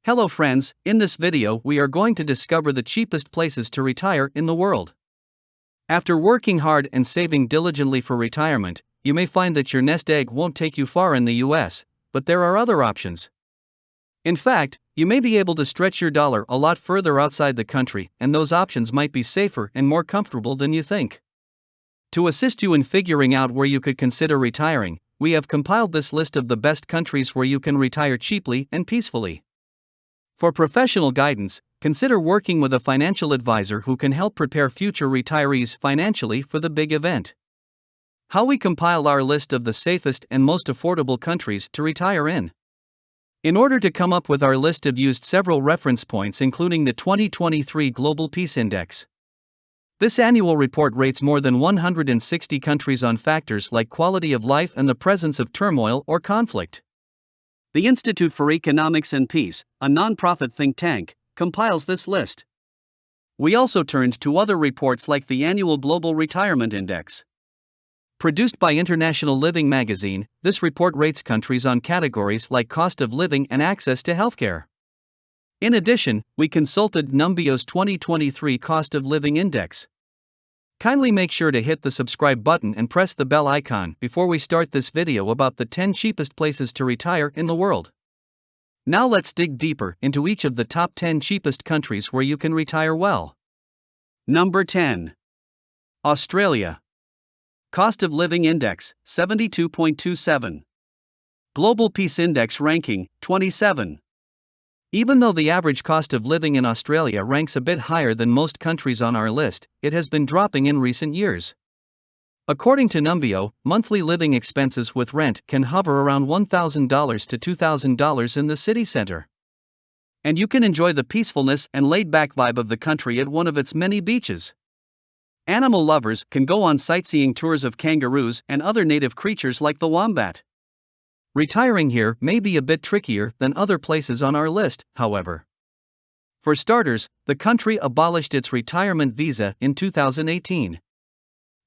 Hello friends, in this video we are going to discover the cheapest places to retire in the world. After working hard and saving diligently for retirement, you may find that your nest egg won't take you far in the US, but there are other options. In fact, you may be able to stretch your dollar a lot further outside the country, and those options might be safer and more comfortable than you think. To assist you in figuring out where you could consider retiring, we have compiled this list of the best countries where you can retire cheaply and peacefully. For professional guidance, consider working with a financial advisor who can help prepare future retirees financially for the big event. How we compile our list of the safest and most affordable countries to retire in. In order to come up with our list, I've used several reference points, including the 2023 Global Peace Index. This annual report rates more than 160 countries on factors like quality of life and the presence of turmoil or conflict. The Institute for Economics and Peace, a non-profit think tank, compiles this list. We also turned to other reports like the annual Global Retirement Index. Produced by International Living magazine, this report rates countries on categories like cost of living and access to healthcare. In addition, we consulted Numbio's 2023 Cost of Living Index. Kindly make sure to hit the subscribe button and press the bell icon before we start this video about the 10 cheapest places to retire in the world. Now let's dig deeper into each of the top 10 cheapest countries where you can retire well. Number 10. Australia. Cost of Living Index, 72.27. Global Peace Index ranking, 27. Even though the average cost of living in Australia ranks a bit higher than most countries on our list, it has been dropping in recent years. According to Numbio, monthly living expenses with rent can hover around $1,000 to $2,000 in the city center. And you can enjoy the peacefulness and laid-back vibe of the country at one of its many beaches. Animal lovers can go on sightseeing tours of kangaroos and other native creatures like the wombat. Retiring here may be a bit trickier than other places on our list, however. For starters, the country abolished its retirement visa in 2018.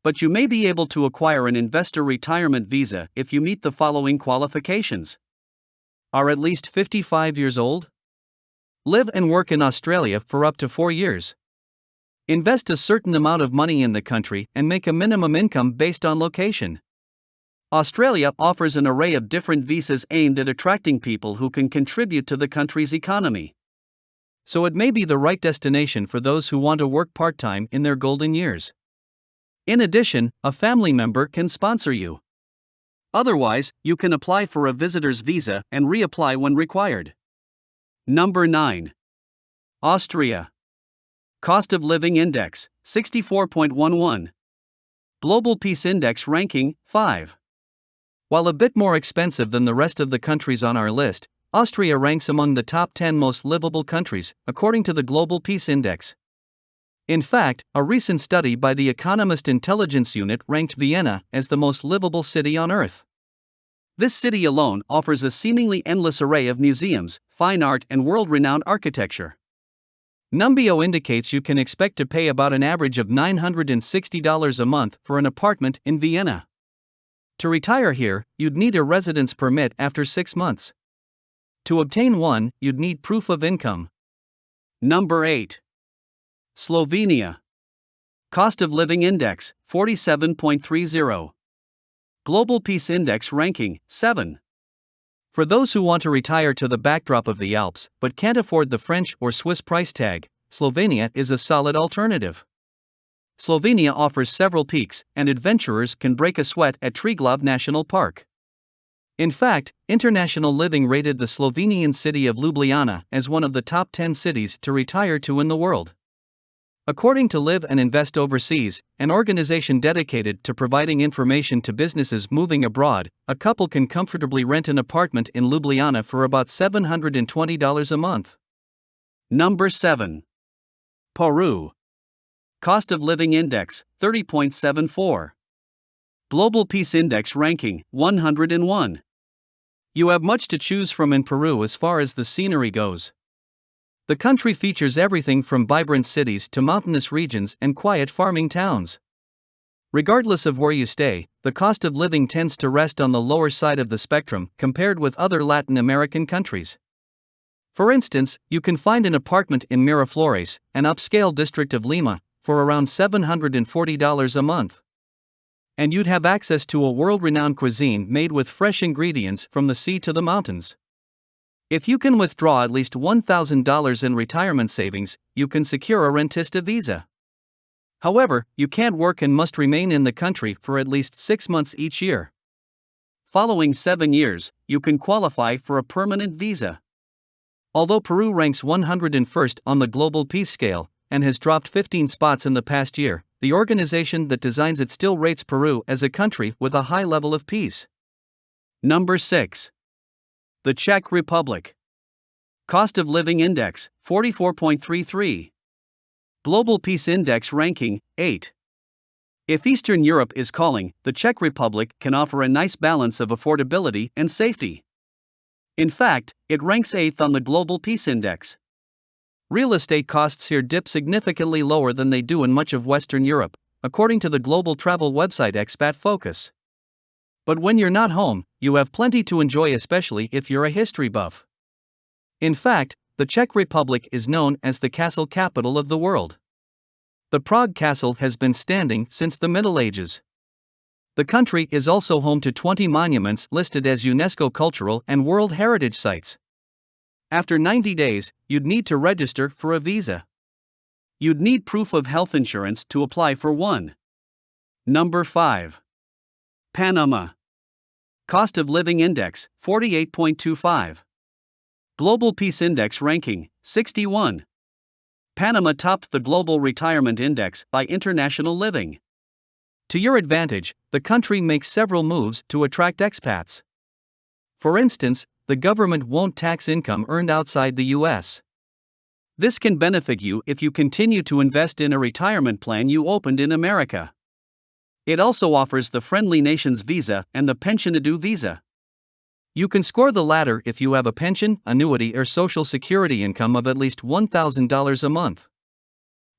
But you may be able to acquire an investor retirement visa if you meet the following qualifications. Are at least 55 years old? Live and work in Australia for up to 4 years. Invest a certain amount of money in the country and make a minimum income based on location. Australia offers an array of different visas aimed at attracting people who can contribute to the country's economy. So it may be the right destination for those who want to work part-time in their golden years. In addition, a family member can sponsor you. Otherwise, you can apply for a visitor's visa and reapply when required. Number 9. Austria. Cost of Living Index, 64.11. Global Peace Index ranking, 5. While a bit more expensive than the rest of the countries on our list, Austria ranks among the top 10 most livable countries, according to the Global Peace Index. In fact, a recent study by the Economist Intelligence Unit ranked Vienna as the most livable city on Earth. This city alone offers a seemingly endless array of museums, fine art, and world-renowned architecture. Numbio indicates you can expect to pay about an average of $960 a month for an apartment in Vienna. To retire here, you'd need a residence permit after 6 months. To obtain one, you'd need proof of income. Number 8. Slovenia. Cost of Living Index, 47.30. Global Peace Index ranking, 7. For those who want to retire to the backdrop of the Alps but can't afford the French or Swiss price tag, Slovenia is a solid alternative. Slovenia offers several peaks, and adventurers can break a sweat at Triglav National Park. In fact, International Living rated the Slovenian city of Ljubljana as one of the top 10 cities to retire to in the world. According to Live and Invest Overseas, an organization dedicated to providing information to businesses moving abroad, a couple can comfortably rent an apartment in Ljubljana for about $720 a month. Number 7. Peru. Cost of Living Index, 30.74. Global Peace Index ranking, 101. You have much to choose from in Peru as far as the scenery goes. The country features everything from vibrant cities to mountainous regions and quiet farming towns. Regardless of where you stay, the cost of living tends to rest on the lower side of the spectrum compared with other Latin American countries. For instance, you can find an apartment in Miraflores, an upscale district of Lima, for around $740 a month. And you'd have access to a world-renowned cuisine made with fresh ingredients from the sea to the mountains. If you can withdraw at least $1,000 in retirement savings, you can secure a rentista visa. However, you can't work and must remain in the country for at least 6 months each year. Following 7 years, you can qualify for a permanent visa. Although Peru ranks 101st on the global peace scale, and has dropped 15 spots in the past year, the organization that designs it still rates Peru as a country with a high level of peace. Number 6. The Czech Republic. Cost of Living Index, 44.33. Global Peace Index ranking, 8. If Eastern Europe is calling, the Czech Republic can offer a nice balance of affordability and safety. In fact, it ranks 8th on the Global Peace Index. Real estate costs here dip significantly lower than they do in much of Western Europe, according to the global travel website Expat Focus. But when you're not home, you have plenty to enjoy, especially if you're a history buff. In fact, the Czech Republic is known as the castle capital of the world. The Prague Castle has been standing since the Middle Ages. The country is also home to 20 monuments listed as UNESCO Cultural and World Heritage Sites. After 90 days, you'd need to register for a visa. You'd need proof of health insurance to apply for one. Number 5. Panama. Cost of Living Index, 48.25. Global Peace Index ranking, 61. Panama topped the Global Retirement Index by International Living. To your advantage, the country makes several moves to attract expats. For instance, the government won't tax income earned outside the U.S. This can benefit you if you continue to invest in a retirement plan you opened in America. It also offers the Friendly Nations visa and the Pensionado visa. You can score the latter if you have a pension, annuity, or Social Security income of at least $1,000 a month.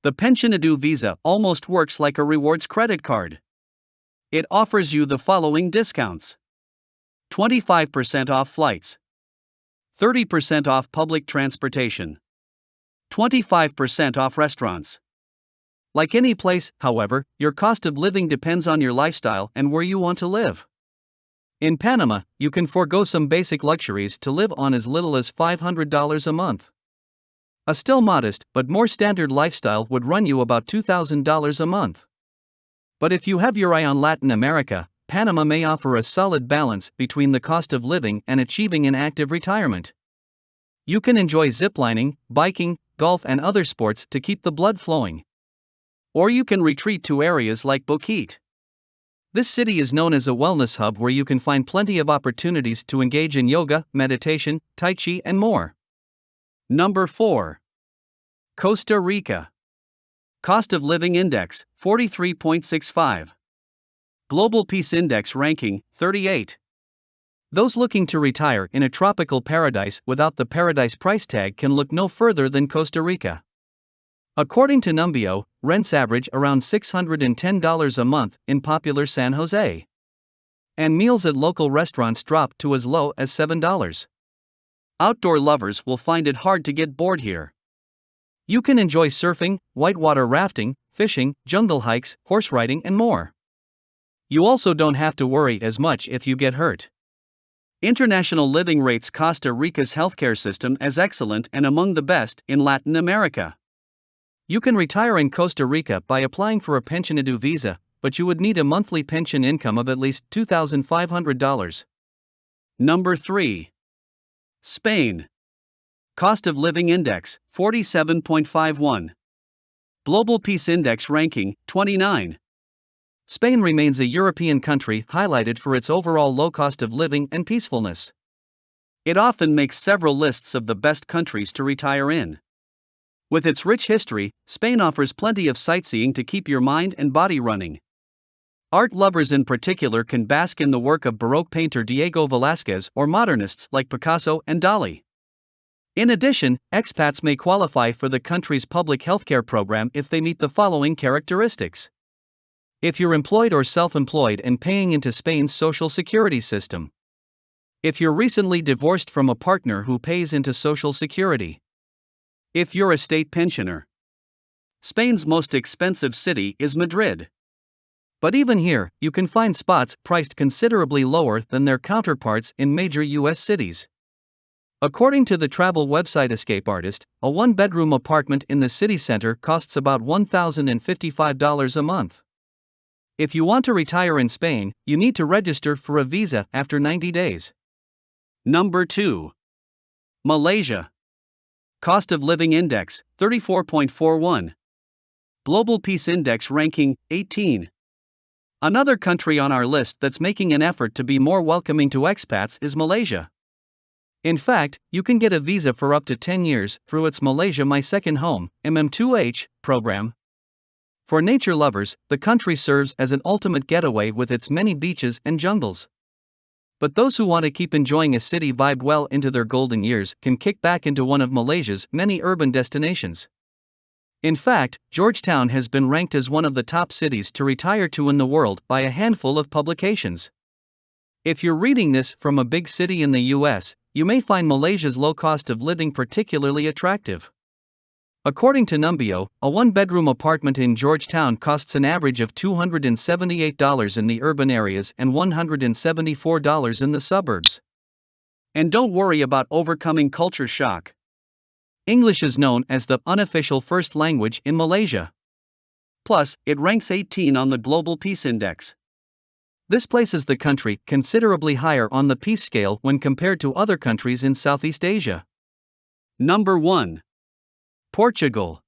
The Pensionado visa almost works like a rewards credit card. It offers you the following discounts: 25% off flights, 30% off public transportation, 25% off restaurants. Like any place, however, your cost of living depends on your lifestyle and where you want to live. In Panama, you can forego some basic luxuries to live on as little as $500 a month. A still modest but more standard lifestyle would run you about $2,000 a month. But if you have your eye on Latin America, Panama may offer a solid balance between the cost of living and achieving an active retirement. You can enjoy ziplining, biking, golf, and other sports to keep the blood flowing. Or you can retreat to areas like Boquete. This city is known as a wellness hub where you can find plenty of opportunities to engage in yoga, meditation, tai chi, and more. Number 4. Costa Rica. Cost of Living Index, 43.65. Global Peace Index ranking, 38. Those looking to retire in a tropical paradise without the paradise price tag can look no further than Costa Rica. According to Numbeo, rents average around $610 a month in popular San Jose. And meals at local restaurants drop to as low as $7. Outdoor lovers will find it hard to get bored here. You can enjoy surfing, whitewater rafting, fishing, jungle hikes, horse riding, and more. You also don't have to worry as much if you get hurt. International Living rates Costa Rica's healthcare system as excellent and among the best in Latin America. You can retire in Costa Rica by applying for a Pensionado visa, but you would need a monthly pension income of at least $2,500. Number 3. Spain. Cost of Living Index, 47.51. Global Peace Index ranking, 29. Spain remains a European country highlighted for its overall low cost of living and peacefulness. It often makes several lists of the best countries to retire in. With its rich history, Spain offers plenty of sightseeing to keep your mind and body running. Art lovers in particular can bask in the work of Baroque painter Diego Velázquez or modernists like Picasso and Dali. In addition, expats may qualify for the country's public healthcare program if they meet the following characteristics. If you're employed or self-employed and paying into Spain's social security system. If you're recently divorced from a partner who pays into Social Security. If you're a state pensioner. Spain's most expensive city is Madrid. But even here, you can find spots priced considerably lower than their counterparts in major US cities. According to the travel website Escape Artist, a one-bedroom apartment in the city center costs about $1,055 a month. If you want to retire in Spain, you need to register for a visa after 90 days. Number 2. Malaysia. Cost of Living Index, 34.41. Global Peace Index ranking, 18. Another country on our list that's making an effort to be more welcoming to expats is Malaysia. In fact, you can get a visa for up to 10 years through its Malaysia My Second Home (MM2H) program. For nature lovers, the country serves as an ultimate getaway with its many beaches and jungles. But those who want to keep enjoying a city vibe well into their golden years can kick back into one of Malaysia's many urban destinations. In fact, Georgetown has been ranked as one of the top cities to retire to in the world by a handful of publications. If you're reading this from a big city in the US, you may find Malaysia's low cost of living particularly attractive. According to Numbeo, a one-bedroom apartment in Georgetown costs an average of $278 in the urban areas and $174 in the suburbs. And don't worry about overcoming culture shock. English is known as the unofficial first language in Malaysia. Plus, it ranks 18 on the Global Peace Index. This places the country considerably higher on the peace scale when compared to other countries in Southeast Asia. Number 1. Portugal.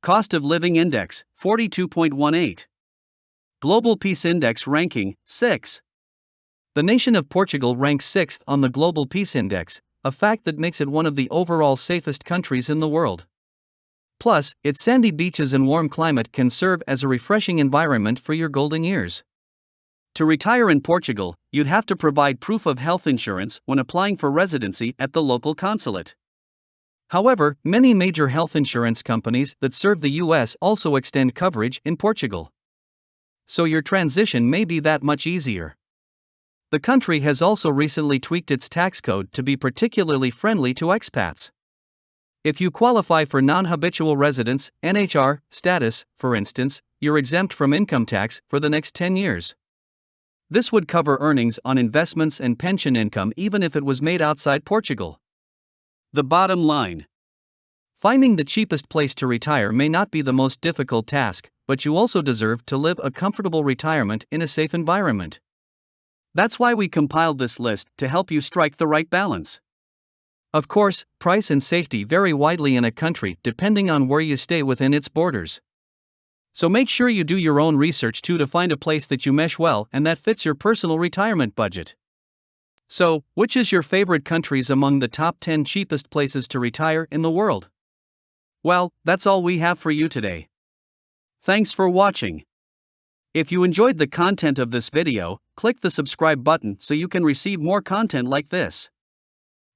Cost of Living Index, 42.18. Global Peace Index ranking, 6. The nation of Portugal ranks 6th on the Global Peace Index, a fact that makes it one of the overall safest countries in the world. Plus, its sandy beaches and warm climate can serve as a refreshing environment for your golden years. To retire in Portugal, you'd have to provide proof of health insurance when applying for residency at the local consulate. However, many major health insurance companies that serve the US also extend coverage in Portugal. So your transition may be that much easier. The country has also recently tweaked its tax code to be particularly friendly to expats. If you qualify for non-habitual residence (NHR) status, for instance, you're exempt from income tax for the next 10 years. This would cover earnings on investments and pension income even if it was made outside Portugal. The bottom line: finding the cheapest place to retire may not be the most difficult task, but you also deserve to live a comfortable retirement in a safe environment. That's why we compiled this list to help you strike the right balance. Of course, price and safety vary widely in a country depending on where you stay within its borders. So make sure you do your own research too to find a place that you mesh well and that fits your personal retirement budget. So, which is your favorite countries among the top 10 cheapest places to retire in the world? Well, that's all we have for you today. Thanks for watching. If you enjoyed the content of this video, click the subscribe button so you can receive more content like this.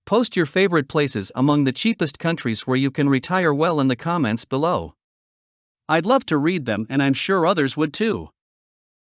Post your favorite places among the cheapest countries where you can retire well in the comments below. I'd love to read them and I'm sure others would too.